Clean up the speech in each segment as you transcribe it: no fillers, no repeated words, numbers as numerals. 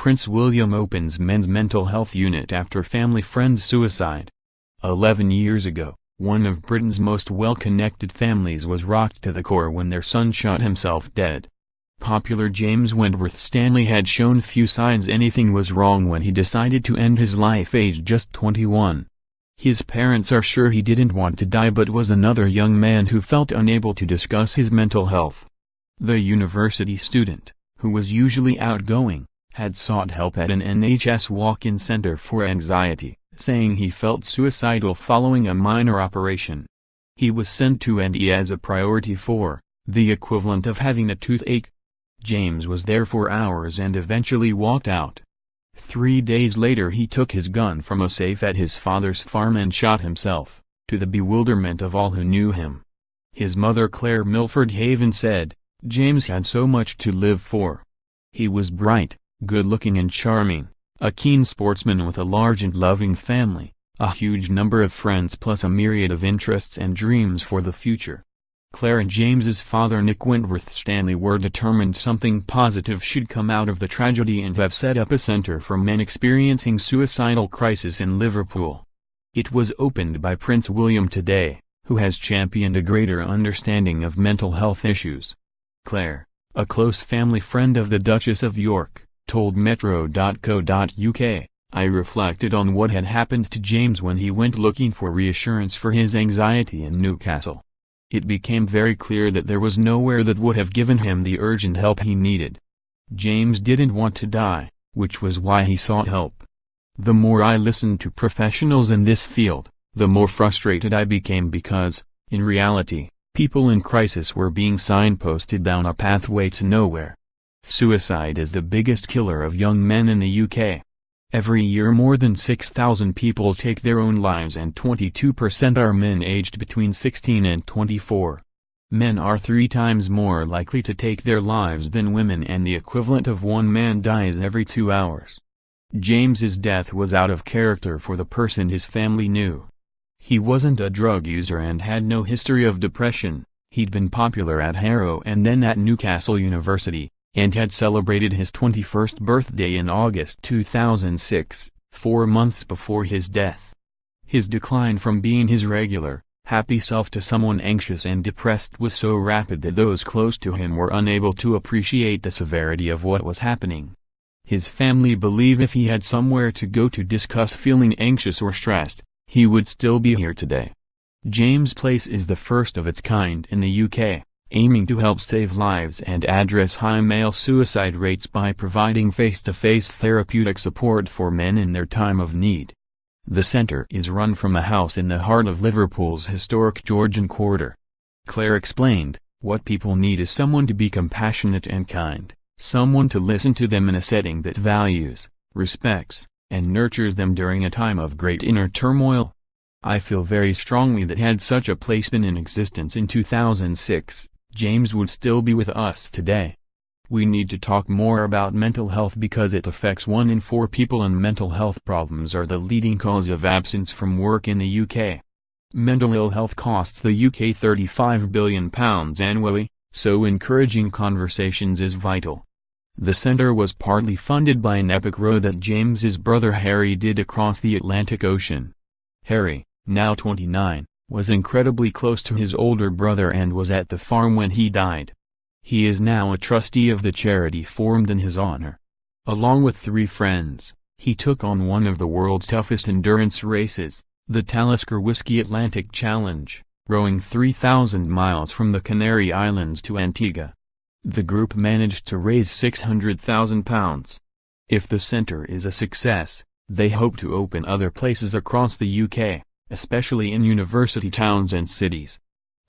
Prince William opens men's mental health unit after family friend's suicide. 11 years ago, one of Britain's most well-connected families was rocked to the core when their son shot himself dead. Popular James Wentworth-Stanley had shown few signs anything was wrong when he decided to end his life aged just 21. His parents are sure he didn't want to die but was another young man who felt unable to discuss his mental health. The university student, who was usually outgoing, had sought help at an NHS walk-in center for anxiety, saying he felt suicidal following a minor operation. He was sent to NE as a priority for the equivalent of having a toothache. James was there for hours and eventually walked out. 3 days later he took his gun from a safe at his father's farm and shot himself, to the bewilderment of all who knew him. His mother Claire Milford Haven said, "James had so much to live for. He was bright, good-looking and charming, a keen sportsman with a large and loving family, a huge number of friends plus a myriad of interests and dreams for the future." Claire and James's father Nick Wentworth-Stanley were determined something positive should come out of the tragedy and have set up a centre for men experiencing suicidal crisis in Liverpool. It was opened by Prince William today, who has championed a greater understanding of mental health issues. Claire, a close family friend of the Duchess of York, told Metro.co.uk, "I reflected on what had happened to James when he went looking for reassurance for his anxiety in Newcastle. It became very clear that there was nowhere that would have given him the urgent help he needed. James didn't want to die, which was why he sought help. The more I listened to professionals in this field, the more frustrated I became because, in reality, people in crisis were being signposted down a pathway to nowhere. Suicide is the biggest killer of young men in the UK. Every year more than 6,000 people take their own lives and 22% are men aged between 16 and 24. Men are 3 times more likely to take their lives than women and the equivalent of one man dies every 2 hours. James's death was out of character for the person his family knew. He wasn't a drug user and had no history of depression. He'd been popular at Harrow and then at Newcastle University, and had celebrated his 21st birthday in August 2006, 4 months before his death. His decline from being his regular, happy self to someone anxious and depressed was so rapid that those close to him were unable to appreciate the severity of what was happening. His family believe if he had somewhere to go to discuss feeling anxious or stressed, he would still be here today. James Place is the first of its kind in the UK, aiming to help save lives and address high male suicide rates by providing face-to-face therapeutic support for men in their time of need. The centre is run from a house in the heart of Liverpool's historic Georgian Quarter. Claire explained, "What people need is someone to be compassionate and kind, someone to listen to them in a setting that values, respects, and nurtures them during a time of great inner turmoil. I feel very strongly that had such a place been in existence in 2006, James would still be with us today. We need to talk more about mental health because it affects 1 in 4 people and mental health problems are the leading cause of absence from work in the UK. Mental ill health costs the UK £35 billion annually, so encouraging conversations is vital." The centre was partly funded by an epic row that James's brother Harry did across the Atlantic Ocean. Harry, now 29, was incredibly close to his older brother and was at the farm when he died. He is now a trustee of the charity formed in his honor. Along with 3 friends, he took on one of the world's toughest endurance races, the Talisker Whiskey Atlantic Challenge, rowing 3,000 miles from the Canary Islands to Antigua. The group managed to raise £600,000. If the centre is a success, they hope to open other places across the UK, especially in university towns and cities.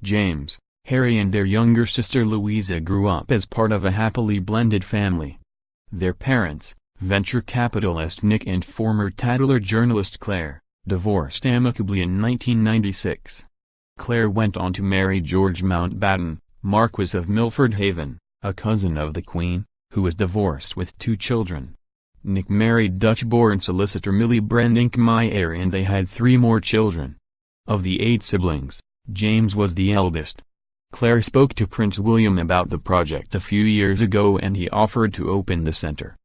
James, Harry and their younger sister Louisa grew up as part of a happily blended family. Their parents, venture capitalist Nick and former Tatler journalist Claire, divorced amicably in 1996. Claire went on to marry George Mountbatten, Marquess of Milford Haven, a cousin of the Queen, who was divorced with 2 children. Nick married Dutch-born solicitor Millie Brennink-Meyer and they had 3 more children. Of the 8 siblings, James was the eldest. Claire spoke to Prince William about the project a few years ago and he offered to open the centre.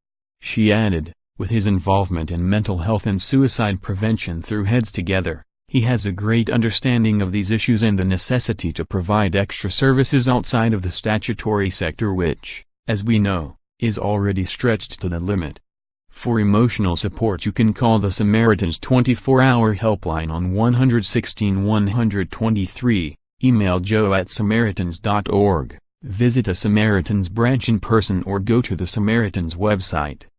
She added, with his involvement in mental health and suicide prevention through Heads Together, he has a great understanding of these issues and the necessity to provide extra services outside of the statutory sector which, as we know, is already stretched to the limit. For emotional support you can call the Samaritans 24-hour helpline on 116 123, email joe@samaritans.org, visit a Samaritans branch in person or go to the Samaritans website.